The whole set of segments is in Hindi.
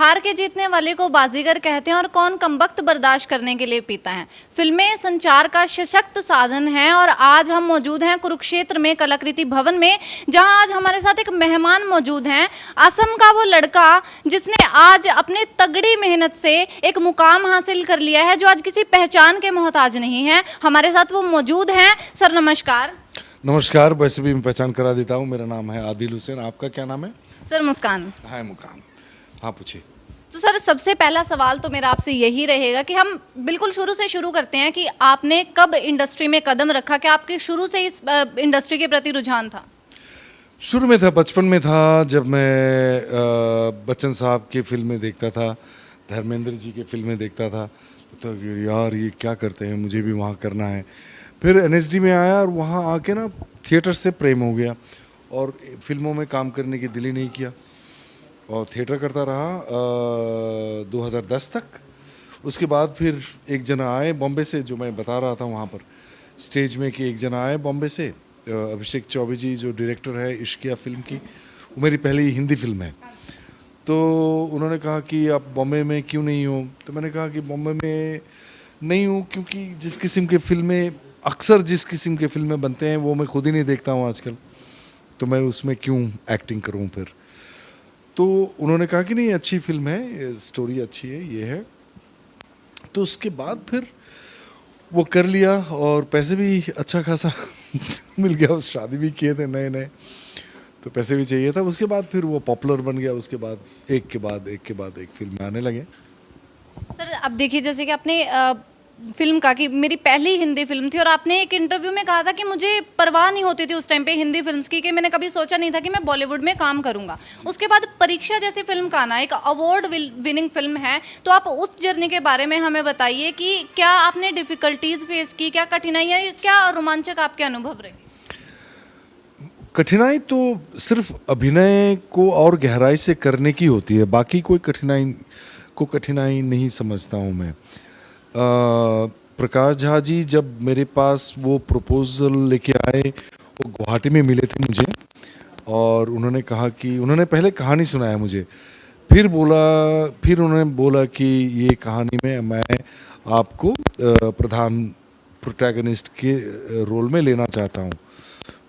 हार के जीतने वाले को बाजीगर कहते हैं और कौन कमबख्त बर्दाश्त करने के लिए पीता है। फिल्में संचार का सशक्त साधन है और आज हम मौजूद हैं कुरुक्षेत्र में कलाकृति भवन में, जहां आज हमारे साथ एक मेहमान मौजूद हैं। असम का वो लड़का जिसने आज अपने तगड़ी मेहनत से एक मुकाम हासिल कर लिया है, जो आज किसी पहचान के मोहताज नहीं है। हमारे साथ वो मौजूद हैं। सर नमस्कार। नमस्कार। वैसे भी मैं पहचान करा देता हूँ, मेरा नाम है आदिल हुसैन। आपका क्या नाम है? सर मुस्कान। हाँ, मुकाम। हाँ, पूछिए। तो सर सबसे पहला सवाल तो मेरा आपसे यही रहेगा कि हम बिल्कुल शुरू से शुरू करते हैं कि आपने कब इंडस्ट्री में कदम रखा, कि आपके शुरू से इस इंडस्ट्री के प्रति रुझान था? शुरू में था, बचपन में था, जब मैं बच्चन साहब की फिल्में देखता था, धर्मेंद्र जी की फिल्में देखता था, तो यार ये क्या करते हैं, मुझे भी वहाँ करना है। फिर एनएसडी में आया और वहाँ आके ना थिएटर से प्रेम हो गया और फिल्मों में काम करने की दिल ही नहीं किया और थिएटर करता रहा 2010 तक। उसके बाद फिर एक जना आए बॉम्बे से, जो मैं बता रहा था वहाँ पर स्टेज में कि एक जना आए बॉम्बे से, अभिषेक चौबे जी, जो डायरेक्टर है इश्किया फिल्म की। वो मेरी पहली हिंदी फिल्म है। तो उन्होंने कहा कि आप बॉम्बे में क्यों नहीं हो? तो मैंने कहा कि बॉम्बे में नहीं हूँ क्योंकि जिस किस्म के फिल्में, अक्सर जिस किस्म के फिल्में बनते हैं वो मैं खुद ही नहीं देखता हूँ आजकल, तो मैं उसमें क्यों एक्टिंग करूँ फिर। तो उन्होंने कहा कि नहीं, अच्छी फिल्म है, स्टोरी अच्छी है, ये है। तो उसके बाद फिर वो कर लिया और पैसे भी अच्छा खासा मिल गया। उस शादी भी किए थे नए नए, तो पैसे भी चाहिए था। उसके बाद फिर वो पॉपुलर बन गया। उसके बाद एक के बाद एक के बाद एक फिल्म आने लगे। सर अब देखिए, जैसे कि आपने फिल्म का कि मेरी पहली हिंदी फिल्म थी और आपने एक इंटरव्यू में कहा था कि मुझे परवाह नहीं होती थी उस टाइम पे हिंदी फिल्म्स की, कि मैंने कभी सोचा नहीं था कि मैं बॉलीवुड में काम करूंगा। उसके बाद परीक्षा जैसी फिल्म का आना, एक अवार्ड विनिंग फिल्म है, तो आप उस जर्नी के बारे में हमें बताइए कि क्या आपने डिफिकल्टीज फेस की, क्या कठिनाइयाँ, क्या रोमांचक आपके अनुभव रहे? कठिनाई तो सिर्फ अभिनय को और गहराई से करने की होती है, बाकी कोई कठिनाई नहीं समझता हूँ मैं। प्रकाश झा जी जब मेरे पास वो प्रपोजल लेके आए, वो गुवाहाटी में मिले थे मुझे, और उन्होंने कहा कि उन्होंने पहले कहानी सुनाया मुझे, फिर उन्होंने बोला कि ये कहानी में मैं आपको प्रधान प्रोटैगनिस्ट के रोल में लेना चाहता हूँ।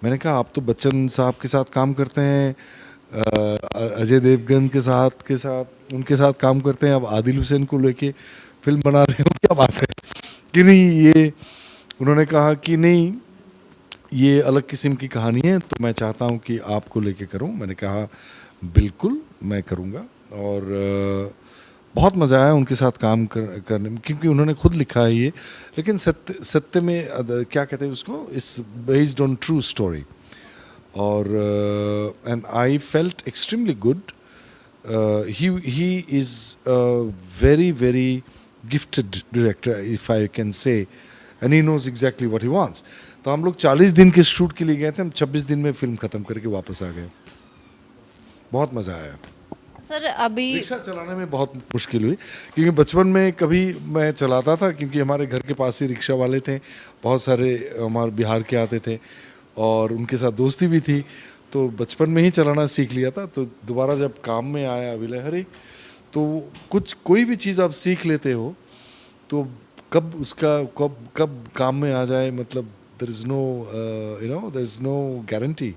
मैंने कहा आप तो बच्चन साहब के साथ काम करते हैं, अजय देवगन के साथ उनके साथ काम करते हैं, अब आदिल हुसैन को लेके फिल्म बना रहे हो, क्या बात है कि नहीं। ये उन्होंने कहा कि नहीं, ये अलग किस्म की कहानी है, तो मैं चाहता हूँ कि आपको लेके करूँ। मैंने कहा बिल्कुल मैं करूँगा, और बहुत मज़ा आया उनके साथ काम करने में, क्योंकि उन्होंने खुद लिखा है ये, लेकिन सत्य में क्या कहते हैं उसको, it's based on true story. और and I felt extremely good. He is very very gifted director, if I can say, and he knows exactly what he wants. तो हम लोग 40 दिन के शूट के लिए गए थे, हम 26 दिन में फिल्म ख़त्म करके वापस आ गए। बहुत मज़ा आया। सर अभी रिक्शा चलाने में बहुत मुश्किल हुई, क्योंकि बचपन में कभी मैं चलाता था, क्योंकि हमारे घर के पास ही रिक्शा वाले थे, बहुत सारे हमारे बिहार के आते थे और उनके साथ दोस्ती भी थी, तो बचपन में ही चलाना सीख लिया था। तो दोबारा जब काम में आया विलय हरी, तो कोई भी चीज़ आप सीख लेते हो तो कब काम में आ जाए, मतलब देयर इज़ नो गारंटी।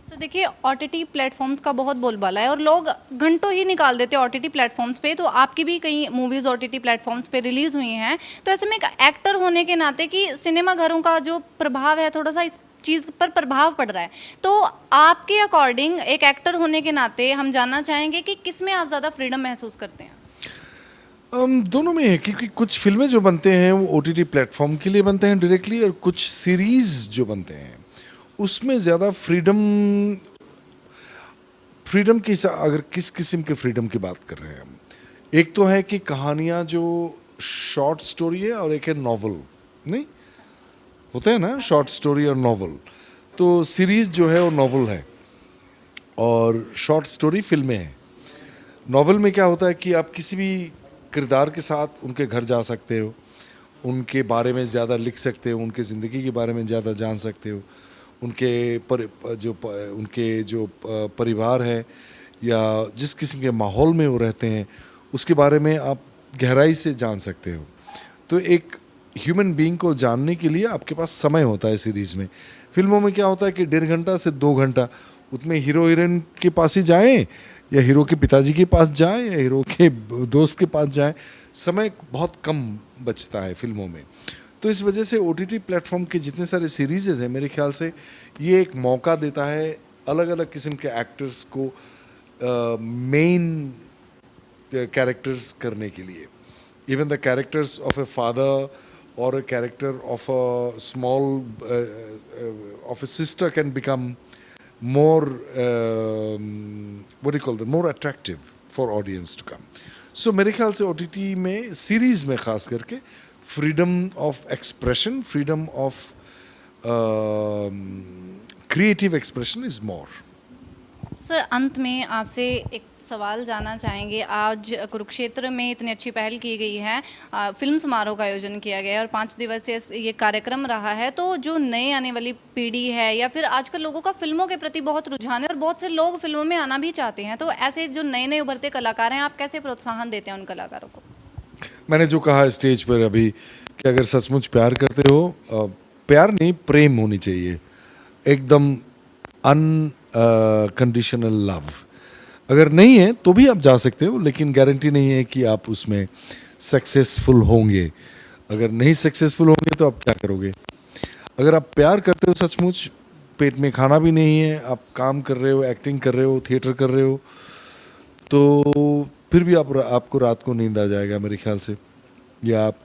तो देखिए, ओटीटी प्लेटफॉर्म्स का बहुत बोलबाला है और लोग घंटों ही निकाल देते हैं ओटीटी प्लेटफॉर्म्स पे। तो आपकी भी कई मूवीज़ ओटीटी प्लेटफॉर्म्स पे रिलीज़ हुई हैं, तो ऐसे में एक एक्टर होने के नाते कि सिनेमा घरों का जो प्रभाव है, थोड़ा सा इस चीज़ पर प्रभाव पड़ रहा है, तो आपके अकॉर्डिंग एक एक्टर होने के नाते हम जानना चाहेंगे कि किस में आप ज़्यादा फ्रीडम महसूस करते हैं? दोनों में है, क्योंकि कुछ फिल्में जो बनते हैं वो ओटीटी प्लेटफॉर्म के लिए बनते हैं डायरेक्टली, और कुछ सीरीज़ जो बनते हैं उसमें ज़्यादा फ्रीडम की, अगर किस किस्म के फ्रीडम की बात कर रहे हैं हम, एक तो है कि कहानियाँ जो शॉर्ट स्टोरी है, और एक है नॉवल, नहीं होता है ना, शॉर्ट स्टोरी और नॉवल। तो सीरीज़ जो है वो नॉवल है और शॉर्ट स्टोरी फिल्में हैं। नॉवल में क्या होता है कि आप किसी भी किरदार के साथ उनके घर जा सकते हो, उनके बारे में ज़्यादा लिख सकते हो, उनके ज़िंदगी के बारे में ज़्यादा जान सकते हो, उनके जो परिवार है या जिस किस्म के माहौल में वो रहते हैं उसके बारे में आप गहराई से जान सकते हो। तो एक ह्यूमन बीइंग को जानने के लिए आपके पास समय होता है सीरीज़ में। फिल्मों में क्या होता है कि 1.5 घंटा से 2 घंटा उसमें हीरो हीरोइन के पास ही जाएं या हीरो के पिताजी के पास जाएं या हीरो के दोस्त के पास जाएं, समय बहुत कम बचता है फिल्मों में। तो इस वजह से OTT प्लेटफॉर्म के जितने सारे सीरीज़ हैं मेरे ख्याल से ये एक मौका देता है अलग अलग किस्म के एक्टर्स को मेन कैरेक्टर्स करने के लिए। Even the characters of a father or a character of a small of a sister can become more what do you call them, more attractive for audience to come. So मेरे ख्याल से OTT में सीरीज में खास करके freedom of expression, freedom of creative expression is more. Sir अंत में आपसे एक सवाल जानना चाहेंगे। आज कुरुक्षेत्र में इतनी अच्छी पहल की गई है, फिल्म समारोह का आयोजन किया गया है और 5 दिवसीय ये कार्यक्रम रहा है, तो जो नए आने वाली पीढ़ी है या फिर आजकल लोगों का फिल्मों के प्रति बहुत रुझान है और बहुत से लोग फिल्मों में आना भी चाहते हैं, तो ऐसे जो नए नए उभरते कलाकार हैं आप कैसे प्रोत्साहन देते हैं उन कलाकारों को? मैंने जो कहा स्टेज पर अभी कि अगर सचमुच प्यार करते हो, प्यार नहीं प्रेम होनी चाहिए, एकदम अनकंडीशनल लव। अगर नहीं है तो भी आप जा सकते हो, लेकिन गारंटी नहीं है कि आप उसमें सक्सेसफुल होंगे। अगर नहीं सक्सेसफुल होंगे तो आप क्या करोगे? अगर आप प्यार करते हो सचमुच, पेट में खाना भी नहीं है, आप काम कर रहे हो, एक्टिंग कर रहे हो, थिएटर कर रहे हो, तो फिर भी आपको रात को नींद आ जाएगा मेरे ख्याल से, या आप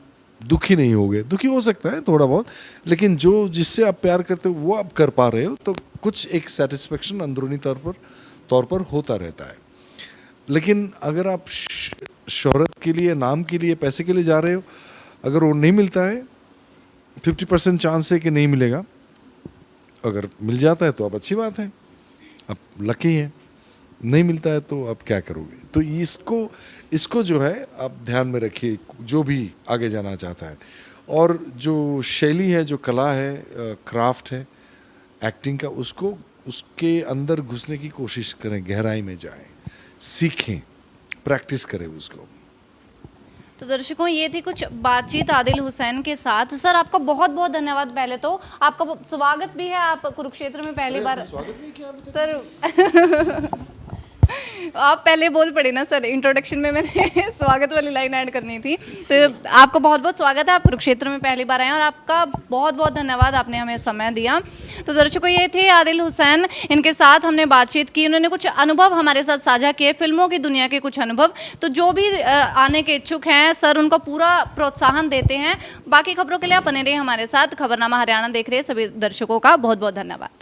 दुखी नहीं होगे। दुखी हो सकता है थोड़ा बहुत, लेकिन जो जिससे आप प्यार करते हो वो आप कर पा रहे हो, तो कुछ एक सेटिस्फेक्शन अंदरूनी तौर पर होता रहता है। लेकिन अगर आप शोहरत के लिए, नाम के लिए, पैसे के लिए जा रहे हो, अगर वो नहीं मिलता है 50% चांस है कि नहीं मिलेगा। अगर मिल जाता है तो अब अच्छी बात है, अब लकी है। नहीं मिलता है तो आप क्या करोगे? तो इसको जो है आप ध्यान में रखिए, जो भी आगे जाना चाहता है। और जो शैली है, जो कला है, क्राफ्ट है एक्टिंग का, उसके अंदर घुसने की कोशिश करें, गहराई में जाएं, सीखें, प्रैक्टिस करें उसको। तो दर्शकों, ये थी कुछ बातचीत आदिल हुसैन के साथ। सर आपका बहुत बहुत धन्यवाद। पहले तो आपका स्वागत भी है, आप कुरुक्षेत्र में पहली बार। स्वागत नहीं किया सर आप पहले बोल पड़े ना सर, इंट्रोडक्शन में मैंने स्वागत वाली लाइन ऐड करनी थी। तो आपका बहुत बहुत स्वागत है, आप कुरुक्षेत्र में पहली बार आए और आपका बहुत बहुत धन्यवाद, आपने हमें समय दिया। तो दर्शकों, ये थे आदिल हुसैन, इनके साथ हमने बातचीत की, उन्होंने कुछ अनुभव हमारे साथ साझा किए, फिल्मों की दुनिया के कुछ अनुभव। तो जो भी आने के इच्छुक हैं सर उनको पूरा प्रोत्साहन देते हैं। बाकी खबरों के लिए आप बने रहिए हमारे साथ। खबरनामा हरियाणा देख रहे सभी दर्शकों का बहुत बहुत धन्यवाद।